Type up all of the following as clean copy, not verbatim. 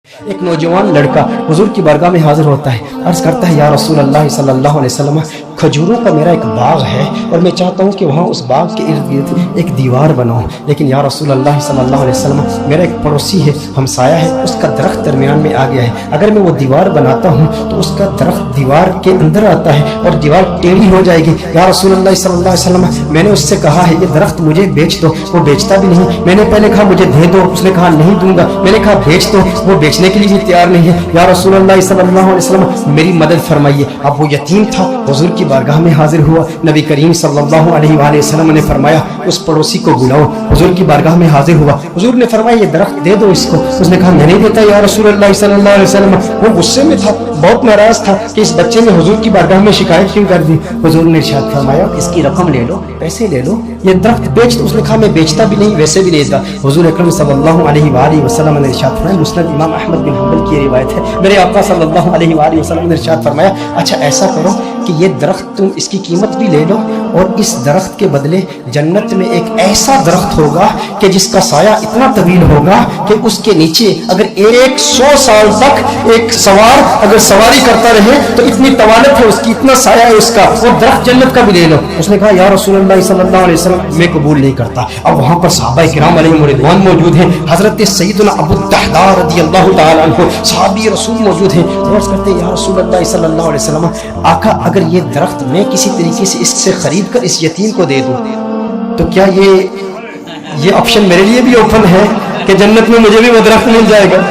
ایک نوجوان لڑکا حضور کی بارگاہ میں حاضر ہوتا ہے، عرض کرتا ہے یا رسول اللہ صلی اللہ علیہ وسلم، کھجوروں کا میرا ایک باغ ہے اور میں چاہتا ہوں کہ وہاں اس باغ کے ارد گرد ایک دیوار بناؤں، لیکن یا رسول اللہ صلی اللہ علیہ وسلم میرا ایک پڑوسی ہے، ہمسایہ ہے، اس کا درخت درمیان میں آ گیا ہے، اگر میں وہ دیوار بناتا ہوں تو اس کا درخت دیوار کے اندر آتا ہے اور دیوار ٹیڑھی ہو جائے گی، یا رسول اللہ صلی اللہ علیہ وسلم میں نے اس سے کہا ہے یہ درخت مجھے بیچ دو، وہ بیچتا بھی نہیں، میں نے پہلے کہا مجھے دے دو، اس نے کہا نہیں دوں گا، میں نے کہا بیچ دو، وہ بیچنے کے لیے بھی تیار نہیں ہے، یا رسول اللہ صلی اللہ علیہ وسلم میری مدد فرمائیے۔ اب وہ یتیم تھا، حضور کی بارگاہ میں حاضر ہوا، نبی کریم صلی اللہ علیہ وآلہ وسلم نے فرمایا اس پڑوسی کو بلاؤ، حضور کی بارگاہ میں حاضر ہوا، حضور نے فرمایا یہ درخت دے دو اس کو، اس نے کہا میں نہیں دیتا یا رسول اللہ صلی اللہ علیہ وسلم، وہ غصے میں تھا، بہت ناراض تھا کہ اس بچے نے حضور کی بارگاہ میں شکایت کیوں کر دی، حضور نے ارشاد فرمایا اس کی رقم لے لو، پیسے لے لو، یہ درخت بیچ دو، اس نے کہا میں بیچتا بھی نہیں ویسے بھی نہیں دیتا، حضور اکرم صلی اللہ علیہ وآلہ وسلم نے ارشاد فرمایا، مسند امام احمد بن حنبل کی روایت ہے، میرے آقا صلی اللہ علیہ وآلہ وسلم نے ارشاد فرمایا اچھا ایسا کرو کہ یہ درخت تم اس کی قیمت بھی لے لو اور اس درخت کے بدلے جنت میں ایک ایسا درخت ہوگا کہ جس کا سایہ اتنا طویل ہوگا کہ اس کے نیچے اگر 100 سال تک ایک سوار اگر سواری کرتا رہے تو اتنی طوالت ہے اس کی، اتنا سایہ ہے اس کا، وہ درخت جنت کا بھی لے لو، اس نے کہا یا رسول اللہ صلی اللہ علیہ وسلم میں قبول نہیں کرتا۔ اب وہاں پر صحابہ کرام علیہم رضوان موجود ہیں، حضرت سیدنا ابو الدحداء رضی اللہ تعالی عنہ صحابی رسول موجود ہیں، عرض کرتے ہیں یا رسول اللہ صلی اللہ علیہ وسلم آقا اگر یہ درخت میں کسی طریقے سے اس سے خرید کر اس یتیم کو دے دوں تو کیا یہ آپشن میرے لیے بھی اوپن ہے کہ جنت میں مجھے بھی وہ درخت مل جائے گا؟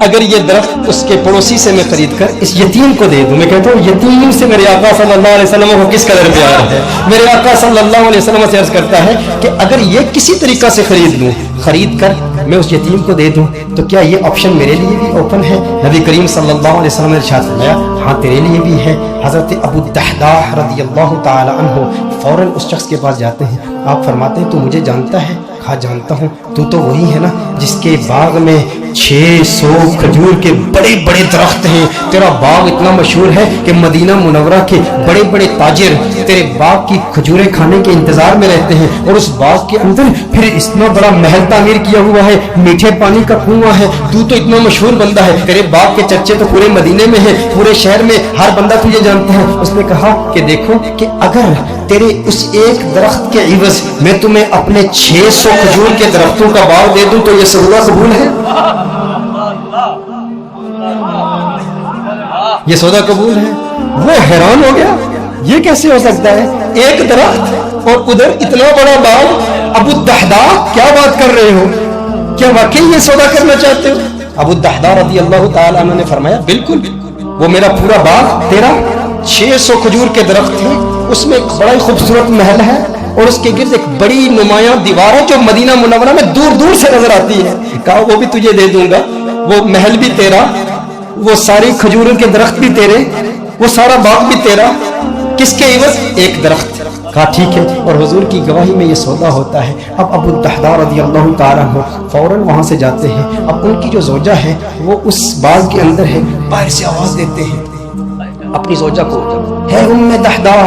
اگر یہ درخت اس کے پڑوسی سے میں خرید کر اس یتیم کو دے دوں، میں کہتا ہوں یتیم سے میرے آقا صلی اللہ علیہ وسلم کو کس قدر پیار ہے، میرے آقا صلی اللہ علیہ وسلم سے عرض کرتا ہے کہ اگر یہ کسی طریقہ سے خرید لوں، خرید کر میں اس یتیم کو دے دوں تو کیا یہ آپشن میرے لیے بھی اوپن ہے؟ نبی کریم صلی اللہ علیہ وسلم نے ارشاد فرمایا ہاں تیرے لیے بھی ہے۔ حضرت ابو الدحداء رضی اللہ تعالی عنہ فوراً اس شخص کے پاس جاتے ہیں، آپ فرماتے ہیں تو مجھے جانتا ہے؟ کہا جانتا ہوں، تو وہی ہے نا جس کے باغ میں 600 کھجور کے بڑے بڑے درخت ہیں، تیرا باغ اتنا مشہور ہے کہ مدینہ منورہ کے بڑے بڑے تاجر تیرے باغ کی کھجوریں کھانے کے انتظار میں رہتے ہیں، اور اس باغ کے اندر پھر اتنا بڑا محل تعمیر کیا ہوا ہے، میٹھے پانی کا کنواں ہے، تو اتنا مشہور بندہ ہے، تیرے باغ کے چرچے تو پورے مدینے میں ہیں، پورے شہر میں ہر بندہ تجھے جانتا ہے۔ اس نے کہا کہ دیکھو کہ اگر تیرے اس ایک درخت کے عوض میں تمہیں اپنے 600 کھجور کے درختوں کا باغ دے دوں تو یہ سودا قبول ہے؟ یہ سودا قبول ہے؟ وہ حیران ہو گیا، یہ کیسے ہو سکتا ہے، ایک درخت اور ادھر اتنا بڑا باغ؟ ابو الدحداء کیا بات کر رہے ہو، کیا واقعی یہ سودا کرنا چاہتے ہو؟ ابو الدحداء رضی اللہ تعالی عنہ نے فرمایا بالکل، وہ میرا پورا باغ تیرا 600 کھجور کے درخت ہیں، اس میں ایک بڑا ہی خوبصورت محل ہے اور اس کے گرد ایک بڑی نمایاں دیوار ہے جو مدینہ منورہ میں دور دور سے نظر آتی ہے، کہا وہ بھی تجھے دے دوں گا، وہ محل بھی تیرا، وہ ساری کھجوروں کے درخت بھی تیرے، وہ سارا باغ بھی تیرا، کس کے عوض؟ ایک درخت۔ کہا ٹھیک ہے، اور حضور کی گواہی میں یہ سودا ہوتا ہے۔ اب ابو الدحداء رضی اللہ تعالیٰ عنہ فوراً وہاں سے جاتے ہیں، اب ان کی جو زوجہ ہے وہ اس باغ کے اندر ہے، باہر سے آواز دیتے ہیں اپنی زوجہ کو، ہے ام دحداء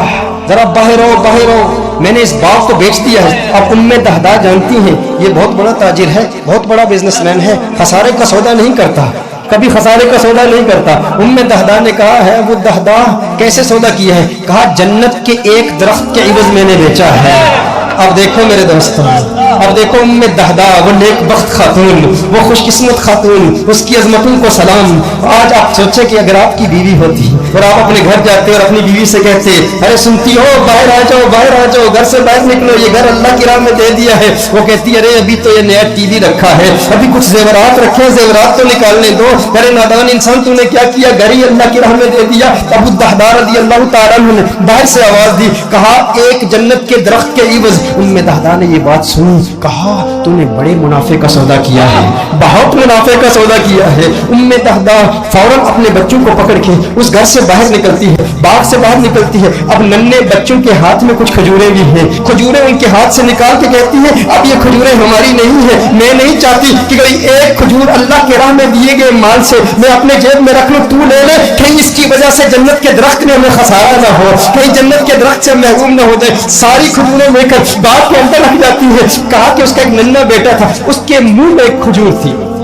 ذرا باہر ہو باہر ہو، میں نے اس باغ کو بیچ دیا ہے۔ اب ام دحداء جانتی ہیں یہ بہت بڑا تاجر ہے، بہت بڑا بزنس مین ہے، خسارے کا سودا نہیں کرتا، کبھی خسارے کا سودا نہیں کرتا۔ ام دحداء نے کہا ہے وہ دحداء کیسے سودا کیا ہے؟ کہا جنت کے ایک درخت کے عوض میں نے بیچا ہے۔ اب دیکھو میرے دوستوں، اب دیکھو ام دحداء وہ نیک بخت خاتون، وہ خوش قسمت خاتون، اس کی عظمتوں کو سلام۔ آج آپ سوچیں کہ اگر آپ کی بیوی ہوتی اور آپ اپنے گھر جاتے اور اپنی بیوی سے کہتے ارے سنتی ہو باہر آ جاؤ باہر آ جاؤ، گھر سے باہر نکلو، یہ گھر اللہ کی راہ میں دے دیا ہے، وہ کہتی ارے ابھی تو یہ نیا ٹی وی رکھا ہے، ابھی کچھ زیورات رکھے ہیں، زیورات تو نکالنے دو، ارے نادان انسان تو نے کیا کیا، گھر ہی اللہ کی راہ میں دے دیا۔ ابو الدحداء رضی اللہ تعالیٰ عنہ نے باہر سے آواز دی، کہا ایک جنت کے درخت کے عوض۔ ام دحداء نے یہ بات سنی، کہا تو نے بڑے منافع کا سودا کیا ہے، بہت منافع کا سودا کیا ہے۔ ام دحداء فوراً اپنے بچوں کو پکڑ کے اس گھر سے باہر نکلتی ہے، باغ سے باہر نکلتی ہے، اب ننھے بچوں کے ہاتھ میں کچھ کھجوریں بھی ہیں، کھجوریں ان کے ہاتھ سے نکال کے کہتی ہیں اب یہ کھجوریں ہماری نہیں ہیں، میں نہیں چاہتی کہ کوئی ایک کھجور اللہ کے راہ میں دیے گئے مال سے میں اپنے جیب میں رکھ لوں، تو لے لے، کہیں اس کی وجہ سے جنت کے درخت میں ہمیں خسارہ نہ ہو، کہیں جنت کے درخت سے محروم نہ ہو جائے۔ ساری کھجوریں لے کر باغ کے اندر رکھ جاتی ہے۔ کہا کہ اس کا ایک ننھا بیٹا تھا، اس کے منہ میں ایک کھجور تھی،